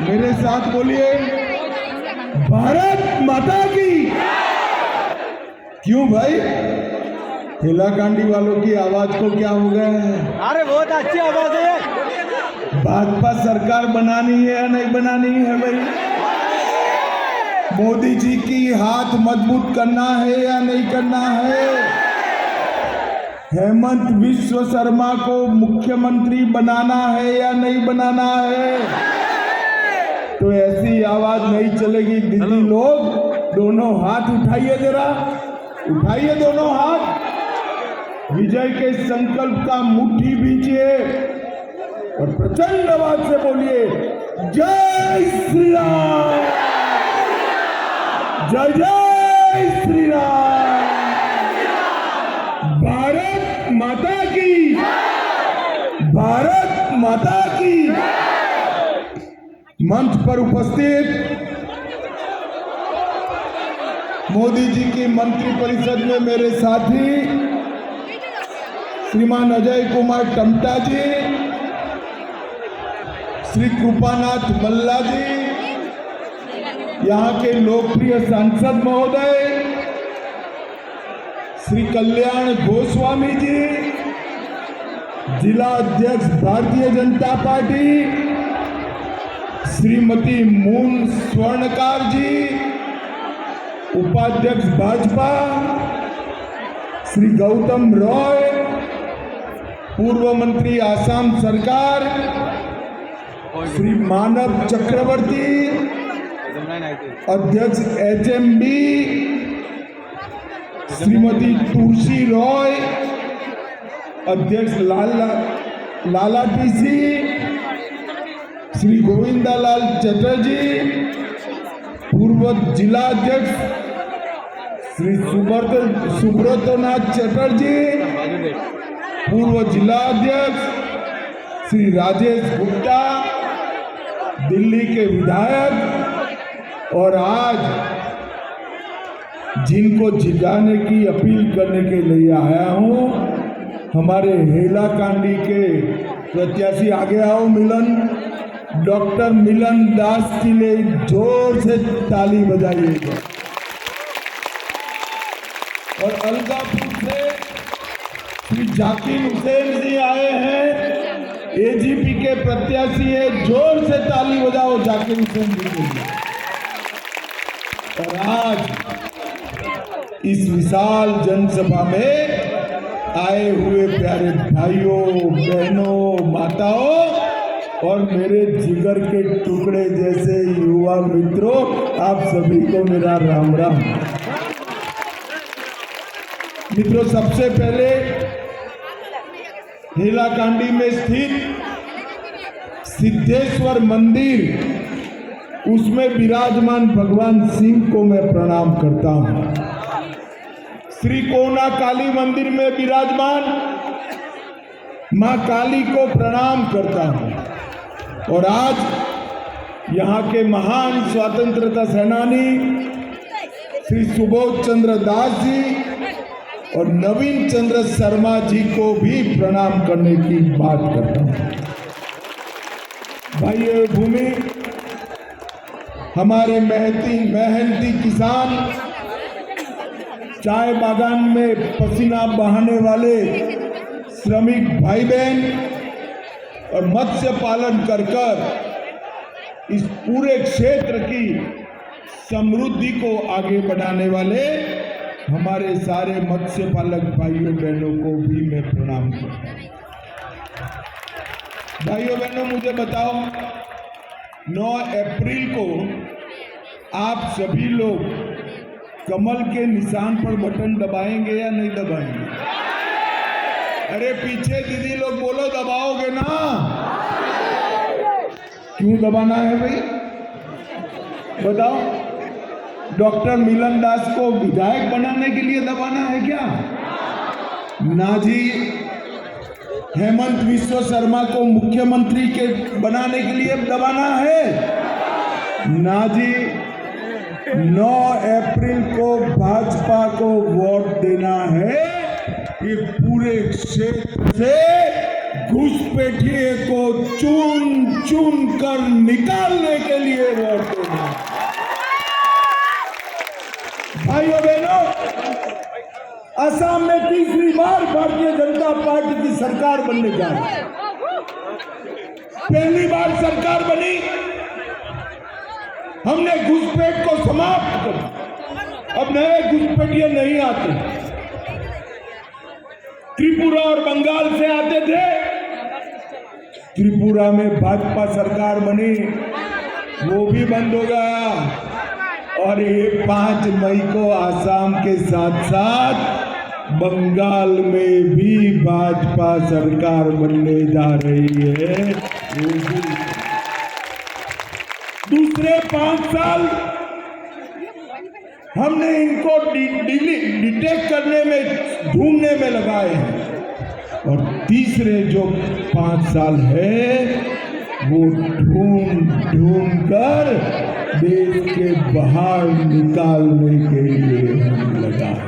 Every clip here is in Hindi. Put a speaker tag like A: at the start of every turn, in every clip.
A: मेरे साथ बोलिए, भारत माता की। क्यों भाई, हेलाकांडी वालों की आवाज को क्या हो गया है?
B: अरे बहुत अच्छी आवाज है।
A: भाजपा सरकार बनानी है या नहीं बनानी है भाई? मोदी जी की हाथ मजबूत करना है या नहीं करना है? हेमंत विश्व शर्मा को मुख्यमंत्री बनाना है या नहीं बनाना है? तो ऐसी आवाज नहीं चलेगी। दीदी लोग दोनों हाथ उठाइए, जरा उठाइए दोनों हाथ। विजय के संकल्प का मुट्ठी बीजिए और प्रचंड आवाज से बोलिए, जय श्री राम, जय जय श्री राम, भारत माता की, भारत माता की। मंच पर उपस्थित मोदी जी की मंत्रिपरिषद में मेरे साथी श्रीमान अजय कुमार टमटा जी, श्री कृपानाथ मल्ला जी, यहाँ के लोकप्रिय सांसद महोदय श्री कल्याण गोस्वामी जी, जिला अध्यक्ष भारतीय जनता पार्टी श्रीमती मून स्वर्णकार जी, उपाध्यक्ष भाजपा श्री गौतम रॉय, पूर्व मंत्री आसाम सरकार श्री मानव चक्रवर्ती, अध्यक्ष HMB श्रीमती तुलसी रॉय, अध्यक्ष लाला TC श्री गोविंदालाल चटर्जी, पूर्व जिला अध्यक्ष श्री सुब्रतनाथ चटर्जी, पूर्व जिला अध्यक्ष श्री राजेश गुप्ता, दिल्ली के विधायक, और आज जिनको जिताने की अपील करने के लिए आया हूं, हमारे हेलाकांडी के प्रत्याशी, आगे आओ मिलन, डॉक्टर मिलन दास के लिए जोर से ताली बजाइएगा। और अलगापुर से श्री जाकिर हुसैन जी आए हैं, AGP के प्रत्याशी है, जोर से ताली बजाओ जाकिर हुसैन जी के लिए। और आज इस विशाल जनसभा में आए हुए प्यारे भाइयों बहनों माताओं और मेरे जिगर के टुकड़े जैसे युवा मित्रों, आप सभी को मेरा राम राम। मित्रों, सबसे पहले हेलाकांडी में स्थित सिद्धेश्वर मंदिर, उसमें विराजमान भगवान शिव को मैं प्रणाम करता हूं। श्री कोना काली मंदिर में विराजमान मां काली को प्रणाम करता हूं। और आज यहाँ के महान स्वतंत्रता सेनानी श्री सुबोध चंद्र दास जी और नवीन चंद्र शर्मा जी को भी प्रणाम करने की बात करता हूं। भाइयों भूमि, हमारे मेहनती किसान, चाय बागान में पसीना बहाने वाले श्रमिक भाई बहन और मत्स्य पालन कर इस पूरे क्षेत्र की समृद्धि को आगे बढ़ाने वाले हमारे सारे मत्स्य पालक भाइयों बहनों को भी मैं प्रणाम करता हूं। भाइयों बहनों, मुझे बताओ, 9 अप्रैल को आप सभी लोग कमल के निशान पर बटन दबाएंगे या नहीं दबाएंगे? अरे पीछे दीदी लोग बोलो, दबाओगे ना? क्यों दबाना है भाई, बताओ? डॉक्टर मिलन दास को विधायक बनाने के लिए दबाना है क्या? ना जी। हेमंत विश्व शर्मा को मुख्यमंत्री के बनाने के लिए दबाना है? ना जी। 9 अप्रैल को भाजपा को वोट देना है, ये पूरे क्षेत्र से घुसपैठिए को चुन चुन कर निकालने के लिए वोट देना। भाइयों बहनों, असम में तीसरी बार भारतीय जनता पार्टी की सरकार बनने जा रही है। पहली बार सरकार बनी, हमने घुसपैठ को समाप्त कर, अब नए घुसपैठिए नहीं आते। त्रिपुरा और बंगाल से आते थे। त्रिपुरा में भाजपा सरकार बनी, वो भी बंद हो गया। और ये 5 मई को आसाम के साथ साथ बंगाल में भी भाजपा सरकार बनने जा रही है। दूसरे 5 साल हमने इनको डिटेक्ट करने में, ढूंढने में लगाए हैं, और तीसरे जो 5 साल है वो ढूंढ कर देश के बाहर निकालने के लिए हम लगाए।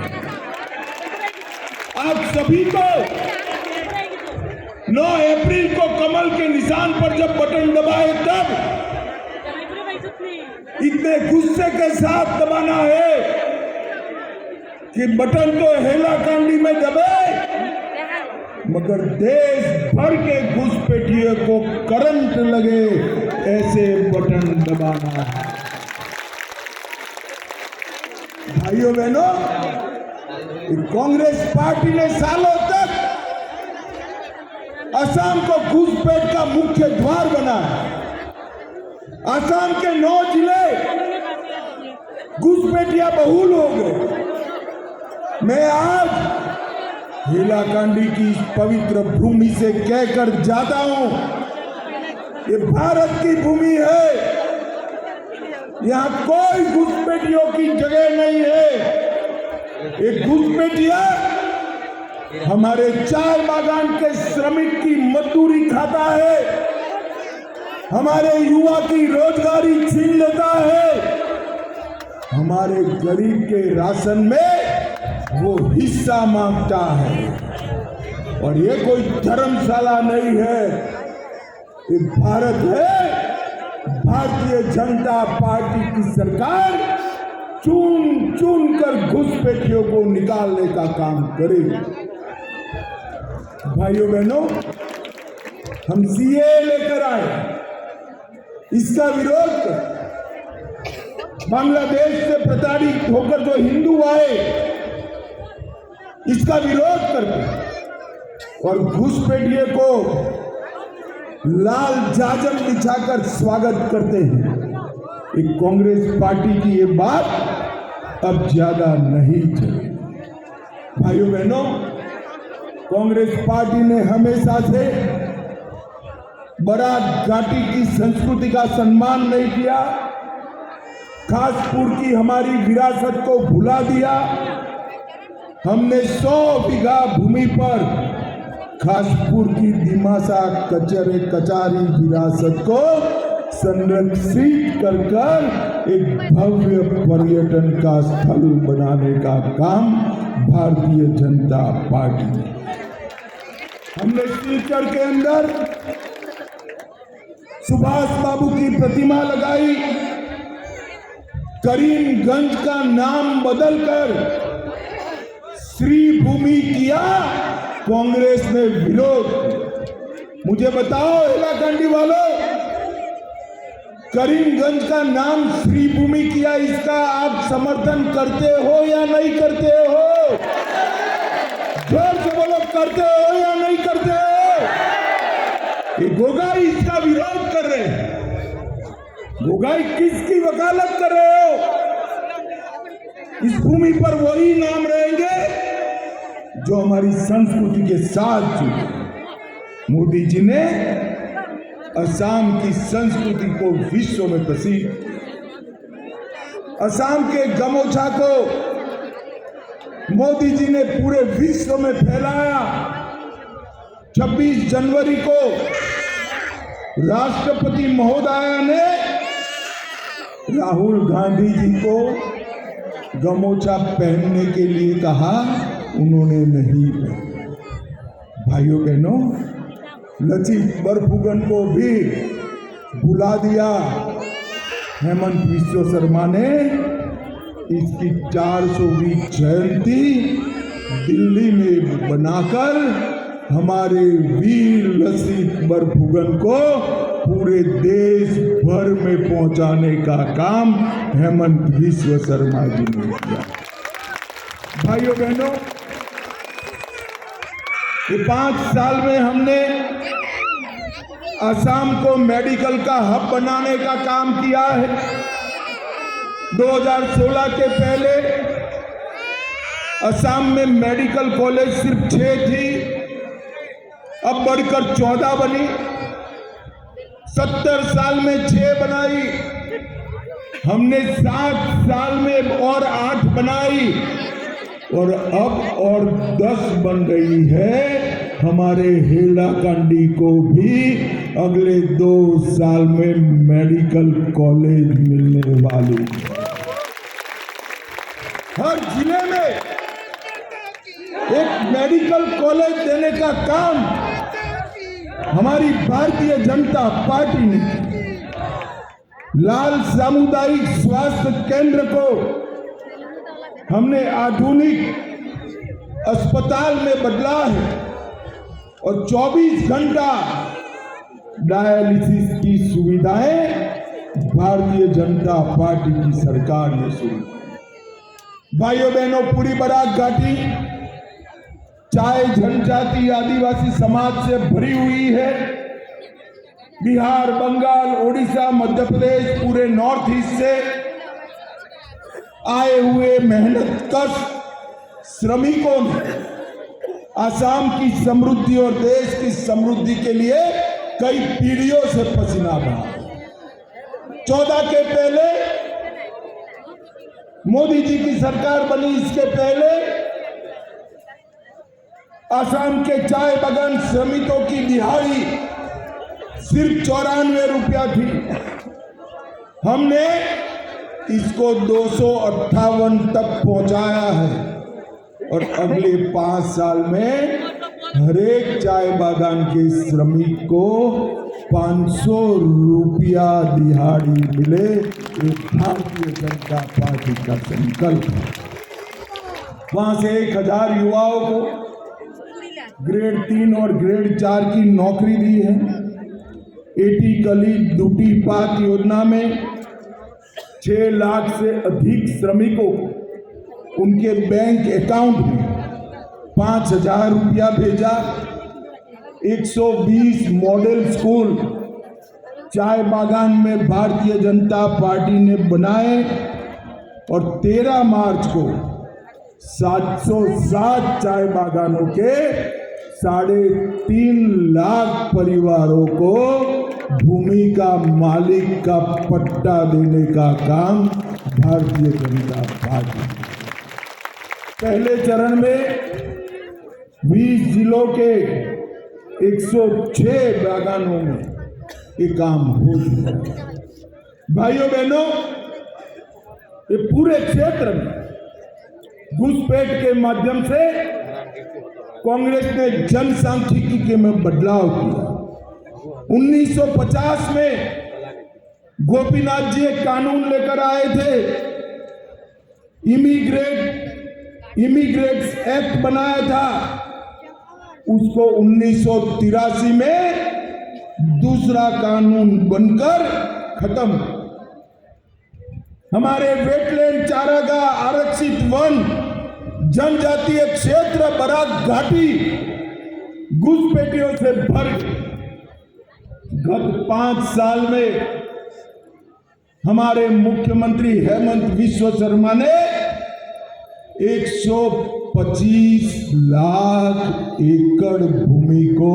A: आप सभी को 9 अप्रैल को कमल के निशान पर जब बटन दबाए तब इतने गुस्से के साथ दबाना है कि बटन तो हेलाकांडी में दबे, मगर देश भर के घुसपैठियों को करंट लगे ऐसे बटन दबाना है। भाइयों बहनों, कांग्रेस पार्टी ने सालों तक असम को घुसपैठ का मुख्य द्वार बनाया। असम के 9 जिले घुसपैठिया बहुल हो गए। मैं आज हेलाकांडी की पवित्र भूमि से कहकर जाता हूं, ये भारत की भूमि है, यहां कोई घुसपैठियों की जगह नहीं है। एक घुसपैठिया हमारे चाय बागान के श्रमिक की मजदूरी खाता है, हमारे युवा की रोजगारी छीन लेता है, हमारे गरीब के राशन में वो हिस्सा मांगता है। और ये कोई धर्मशाला नहीं है, ये भारत है। भारतीय जनता पार्टी की सरकार चुन चुन कर घुसपैठियों को निकालने का काम करेगी। भाइयों बहनों, हम सीए लेकर आए, इसका विरोध कर, बांग्लादेश से प्रताड़ित होकर जो हिंदू आए इसका विरोध करते और घुसपैठिए को लाल जाजम बिछाकर स्वागत करते हैं। एक कांग्रेस पार्टी की ये बात अब ज्यादा नहीं चलेगी। भाइयों बहनों, कांग्रेस पार्टी ने हमेशा से बारात घाटी की संस्कृति का सम्मान नहीं किया, खासपुर की हमारी विरासत को भुला दिया। हमने 100 बीघा भूमि पर खासपुर की दिमासा कचारी विरासत को संरक्षित कर एक भव्य पर्यटन का स्थल बनाने का काम भारतीय जनता पार्टी ने। हमने सिलचर के अंदर सुभाष बाबू की प्रतिमा लगाई, करीमगंज का नाम बदलकर श्री भूमि किया, कांग्रेस ने विरोध। मुझे बताओ हेलाकांडी वालों, करीमगंज का नाम श्री भूमि किया, इसका आप समर्थन करते हो या नहीं करते हो? जोर से बोलो, करते हो या नहीं करते हो? ये गोगाई इसका विरोध कर रहे हैं। गोगाई किसकी वकालत कर रहे हो? इस भूमि पर वही नाम रहेंगे जो हमारी संस्कृति के साथ जुड़े। मोदी जी ने असम की संस्कृति को विश्व में प्रसिद्ध, असम के गमोछा को मोदी जी ने पूरे विश्व में फैलाया। 26 जनवरी को राष्ट्रपति महोदय ने राहुल गांधी जी को गमोछा पहनने के लिए कहा, उन्होंने नहीं पहना। भाइयों बहनों, लचित बरफुकन को भी बुला दिया। हेमंत विश्व शर्मा ने इसकी 400वीं जयंती दिल्ली में बनाकर हमारे वीर लचित बरफुकन को पूरे देश भर में पहुंचाने का काम हेमंत विश्व शर्मा जी ने किया। भाइयों बहनों, ये 5 साल में हमने असम को मेडिकल का हब बनाने का काम किया है। 2016 के पहले असम में मेडिकल कॉलेज सिर्फ 6 थी, अब बढ़कर 14 बनी। 70 साल में 6 बनाई, हमने 7 साल में और 8 बनाई और अब और 10 बन रही है। हमारे हेलाकांडी को भी अगले 2 साल में मेडिकल कॉलेज मिलने वाली है। हर जिले में एक मेडिकल कॉलेज देने का काम हमारी भारतीय जनता पार्टी ने लाल सामुदायिक स्वास्थ्य केंद्र को हमने आधुनिक अस्पताल में बदला है और 24 घंटा डायलिसिस की सुविधाएं भारतीय जनता पार्टी की सरकार ने शुरू की। भाइयों बहनों, पूरी बराक घाटी चाहे जनजाति आदिवासी समाज से भरी हुई है। बिहार, बंगाल, ओडिशा, मध्य प्रदेश, पूरे नॉर्थ ईस्ट से आए हुए मेहनतकश श्रमिकों ने आसाम की समृद्धि और देश की समृद्धि के लिए कई पीढ़ियों से पसीना बहा। 14 के पहले मोदी जी की सरकार बनी, इसके पहले आसाम के चाय बागान श्रमिकों की दिहाड़ी सिर्फ 94 रुपया थी। हमने इसको 258 तक पहुंचाया है और अगले 5 साल में हरेक चाय बागान के श्रमिक को 500 रुपया दिहाड़ी मिले। ये भारतीय जनता पार्टी का संकल्प है। वहां से 1000 युवाओं को ग्रेड 3 और ग्रेड 4 की नौकरी दी है। एटी कली दूटी पात योजना में 6 लाख से अधिक श्रमिकों उनके बैंक अकाउंट में 5000 रुपया भेजा। 120 मॉडल स्कूल चाय बागान में भारतीय जनता पार्टी ने बनाए और 13 मार्च को 707 चाय बागानों के 3.5 लाख परिवारों को भूमि का मालिक का पट्टा देने का काम भारतीय जनता पार्टी। पहले चरण में 20 जिलों के 106 बागानों में ये काम हो चुका है। भाइयों बहनों, ये पूरे क्षेत्र में घुसपैठ के माध्यम से कांग्रेस ने जनसांख्यिकी में बदलाव किया। 1950 में गोपीनाथ जी एक कानून लेकर आए थे, इमिग्रेट्स एक्ट बनाया था। उसको 1983 में दूसरा कानून बनकर खत्म। हमारे वेटलैंड, चारागाह, आरक्षित वन, जनजातीय क्षेत्र, बराक घाटी घुसपैठियों से भर गई। गत 5 साल में हमारे मुख्यमंत्री हेमंत विश्व शर्मा ने 125 लाख एकड़ भूमि को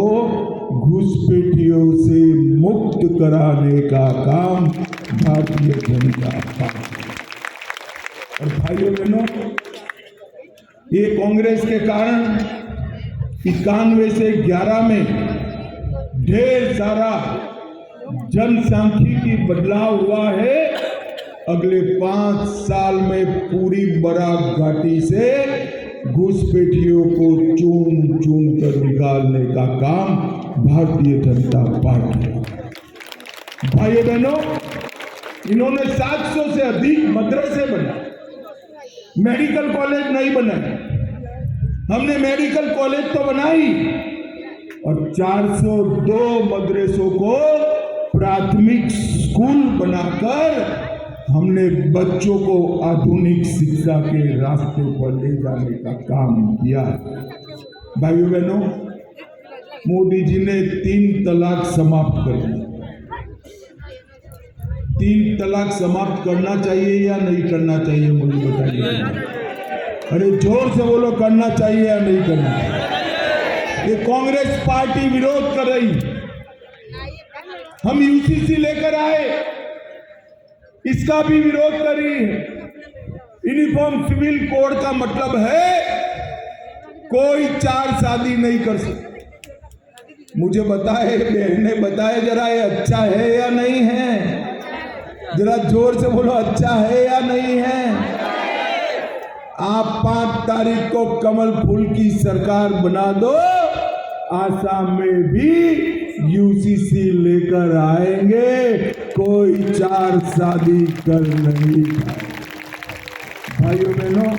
A: घुसपैठियों से मुक्त कराने का काम भारतीय जनता पार्टी। और भाइयों बहनों, ये कांग्रेस के कारण 91 से 11 में ढेर सारा जनसांख्यिकी बदलाव हुआ है। अगले 5 साल में पूरी बराक घाटी से घुसपैठियों को चुन चुन कर निकालने का काम भारतीय जनता पार्टी। भाई बहनों, इन्होंने 700 से अधिक मदरसे बनाए, मेडिकल कॉलेज नहीं बनाए। हमने मेडिकल कॉलेज तो बनाई और 402 मदरसों को प्राथमिक स्कूल बनाकर हमने बच्चों को आधुनिक शिक्षा के रास्ते पर ले जाने का काम किया। भाइयों बहनों, मोदी जी ने 3 तलाक समाप्त कर दी। 3 तलाक समाप्त करना चाहिए या नहीं करना चाहिए, मुझे बताइए। अरे जोर से बोलो, करना चाहिए या नहीं करना चाहिए? ये कांग्रेस पार्टी विरोध कर रही। हम यूसीसी लेकर आए, इसका भी विरोध कर रही है। यूनिफॉर्म सिविल कोड का मतलब है कोई 4 शादी नहीं कर सकता। मुझे बताए, बहने बताए जरा, ये अच्छा है या नहीं है? जरा जोर से बोलो, अच्छा है या नहीं है? आप 5 तारीख को कमल फूल की सरकार बना दो, आसाम में भी यूसीसी लेकर आएंगे, कोई 4 शादी कर नहीं पाए। भाइयों बहनों,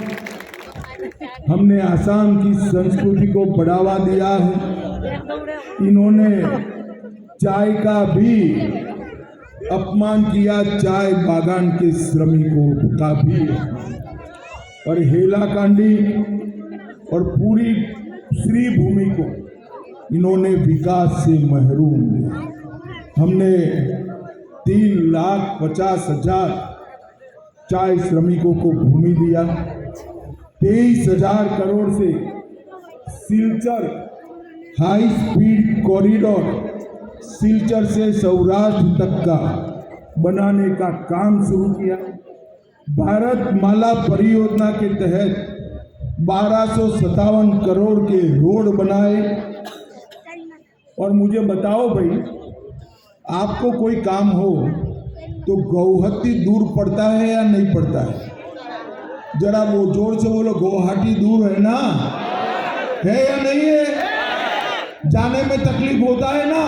A: हमने आसाम की संस्कृति को बढ़ावा दिया है। इन्होंने चाय का भी अपमान किया, चाय बागान के श्रमिकों का भी, और हेलाकांडी और पूरी श्री भूमि को इन्होंने विकास से महरूम किया। हमने 3,50,000 चाय श्रमिकों को भूमि दिया। 23,000 करोड़ से Silchar high speed corridor, Silchar से सौराष्ट्र तक का बनाने का काम शुरू किया। भारत माला परियोजना के तहत 1257 करोड़ के रोड बनाए। और मुझे बताओ भाई, आपको कोई काम हो तो गुवाहाटी दूर पड़ता है या नहीं पड़ता है? जरा वो जोर से बोलो, गुवाहाटी दूर है ना? है या नहीं है? जाने में तकलीफ होता है ना?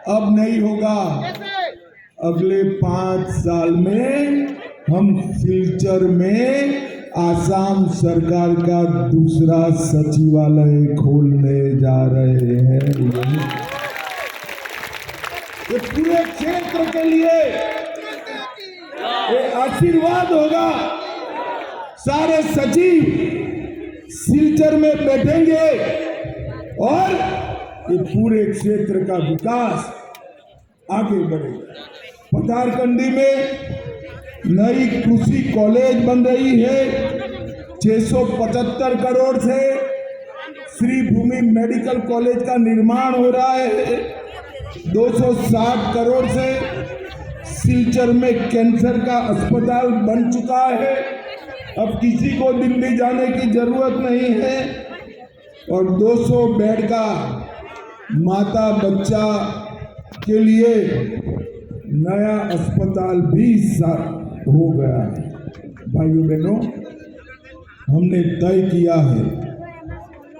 A: अब नहीं होगा। अगले 5 साल में हम सिलचर में आसाम सरकार का दूसरा सचिवालय खोलने जा रहे हैं। ये पूरे क्षेत्र के लिए ये आशीर्वाद होगा। सारे सचिव सिलचर में बैठेंगे और ये पूरे क्षेत्र का विकास आगे बढ़ेगा। पतारकंडी में नई कृषि कॉलेज बन रही है 675 करोड़ से। श्री भूमि मेडिकल कॉलेज का निर्माण हो रहा है 260 करोड़ से। सिलचर में कैंसर का अस्पताल बन चुका है, अब किसी को दिल्ली जाने की जरूरत नहीं है। और 200 बेड का माता बच्चा के लिए नया अस्पताल भी हो गया है। भाइयों बहनों, हमने तय किया है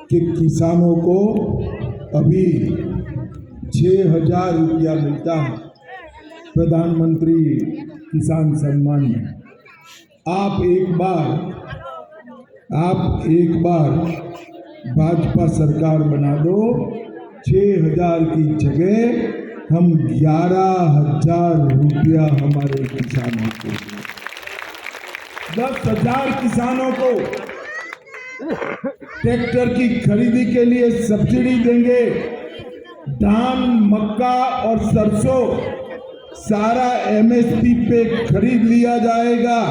A: कि किसानों को अभी 6,000 रुपया मिलता है प्रधानमंत्री किसान सम्मान में। आप एक बार भाजपा सरकार बना दो, 6,000 की जगह हम 11,000 रुपया हमारे किसानों को, 10,000 किसानों को ट्रैक्टर की खरीदी के लिए सब्सिडी देंगे। धान, मक्का और सरसों सारा एमएसपी पे खरीद लिया जाएगा।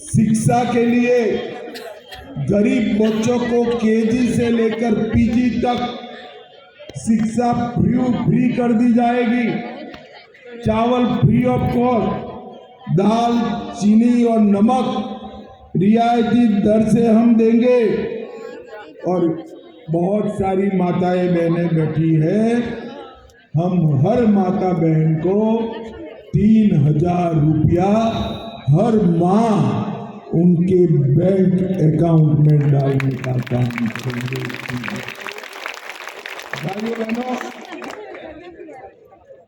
A: शिक्षा के लिए गरीब बच्चों को केजी से लेकर पीजी तक शिक्षा फ्री कर दी जाएगी। चावल फ्री ऑफ कॉस्ट, दाल, चीनी और नमक रियायती दर से हम देंगे। और बहुत सारी माताएं बहनें बैठी है, हम हर माता बहन को 3,000 रुपया हर माह उनके बैंक अकाउंट में डालने का काम करेंगे। भाइयों बहनों,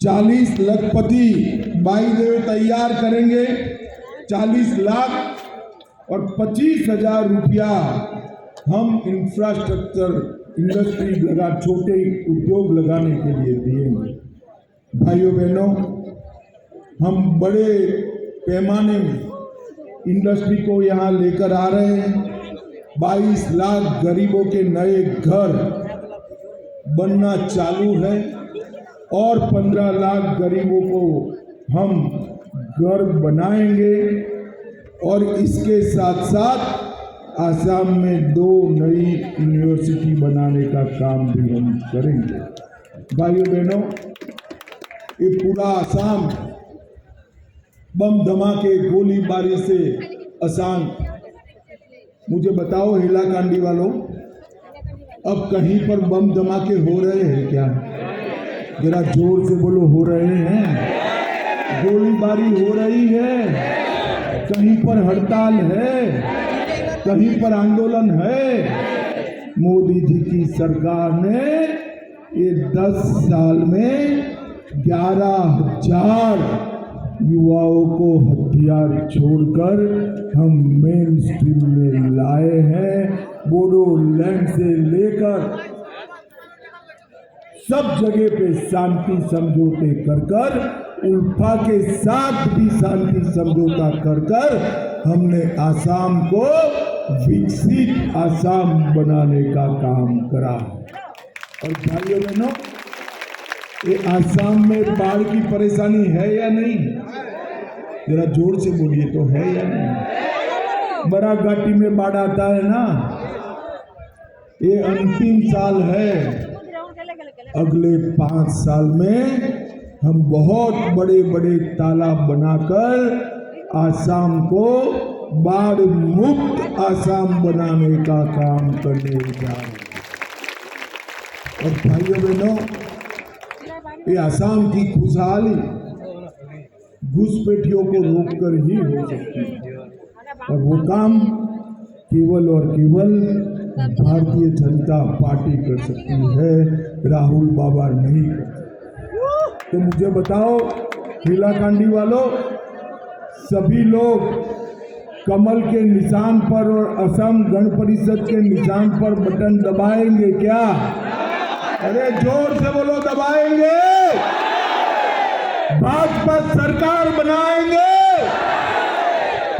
A: 40 लखपति भाई देव तैयार करेंगे, 40 लाख और 25,000 रुपया हम इंफ्रास्ट्रक्चर इंडस्ट्री लगा, छोटे उद्योग लगाने के लिए दिएंगे। भाइयों बहनों, हम बड़े पैमाने में इंडस्ट्री को यहाँ लेकर आ रहे हैं। 22 लाख गरीबों के नए घर बनना चालू है और 15 लाख गरीबों को हम घर बनाएंगे और इसके साथ साथ आसाम में 2 नई यूनिवर्सिटी बनाने का काम भी हम करेंगे। भाइयों बहनों, ये पूरा आसाम बम धमाके गोलीबारी से अशांत। मुझे बताओ हैलाकांडी वालों, अब कहीं पर बम धमाके हो रहे हैं क्या? जरा जोर से बोलो, हो रहे हैं? गोलीबारी हो रही है? कहीं पर हड़ताल है? कहीं पर आंदोलन है? मोदी जी की सरकार ने ये 10 साल में 11,000 युवाओं को हथियार छोड़कर हम मेन स्ट्रीम में लाए हैं। बोडोलैंड से लेकर सब जगह पे शांति समझौते कर उल्फा के साथ भी शांति समझौता कर हमने आसाम को विकसित आसाम बनाने का काम करा। और भाइयों बहनों, ये आसाम में बाढ़ की परेशानी है या नहीं? जरा जोर से बोलिए, तो है या नहीं? बड़ा घाटी में बाढ़ आता है ना, ये अंतिम साल है। अगले 5 साल में हम बहुत बड़े बड़े तालाब बनाकर आसाम को बाढ़ मुक्त आसाम बनाने का काम करने जा रहे हैं। और भाइयों बहनों, ये आसाम की खुशहाली घुसपैठियों को रोककर ही हो सकती है और वो काम केवल और केवल भारतीय जनता पार्टी कर सकती है, राहुल बाबा नहीं कर सकते। तो मुझे बताओ हैलाकांडी वालों, सभी लोग कमल के निशान पर और असम गण परिषद के निशान पर बटन दबाएंगे क्या? अरे जोर से बोलो, दबाएंगे? भाजपा सरकार बनाएंगे,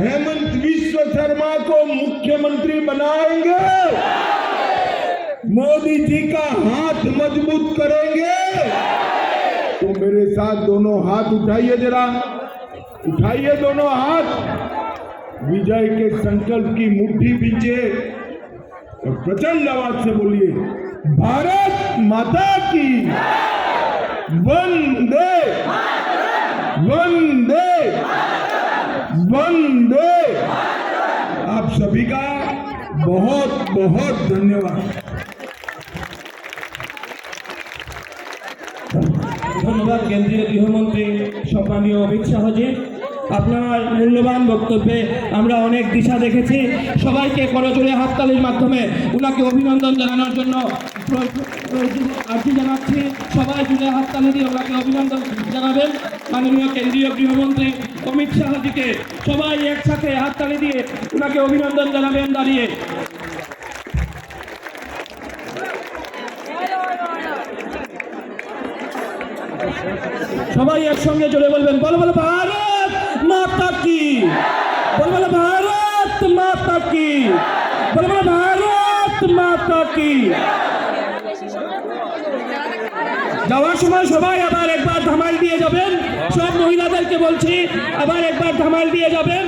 A: हेमंत विश्व शर्मा को मुख्यमंत्री बनाएंगे, मोदी जी का हाथ मजबूत करेंगे। तो मेरे साथ दोनों हाथ उठाइए, जरा उठाइए दोनों हाथ, विजय के संकल्प की मुट्ठी पीछे और प्रचंड आवाज से बोलिए, भारत माता की वंदे वंदे वंदे। आप सभी का बहुत बहुत धन्यवाद।
C: ধন্যবাদ কেন্দ্রীয় গৃহমন্ত্রী সম্মানীয় অমিত শাহজি। আপনার মূল্যবান বক্তব্যে আমরা অনেক দিশা দেখেছি। সবাইকে করজোড়ে হাততালির মাধ্যমে ওনাকে অভিনন্দন জানানোর জন্য আর্জি জানাচ্ছি। সবাই জুড়ে হাততালি দিয়ে ওনাকে অভিনন্দন জানাবেন মাননীয় কেন্দ্রীয় গৃহমন্ত্রী অমিত শাহজিকে। সবাই একসাথে হাততালি দিয়ে ওনাকে অভিনন্দন জানাবেন দাঁড়িয়ে। সবাই একসঙ্গে জোরে বলবেন, বলো বলো ভারত মাতা কি, বলো বলো ভারত মাতা কি, বলো বলো ভারত মাতা কি। যাওয়ার সময় সবাই আবার একবার ধামাল দিয়ে যাবেন। সব মহিলাদেরকে বলছি, আবার একবার ধামাল দিয়ে যাবেন।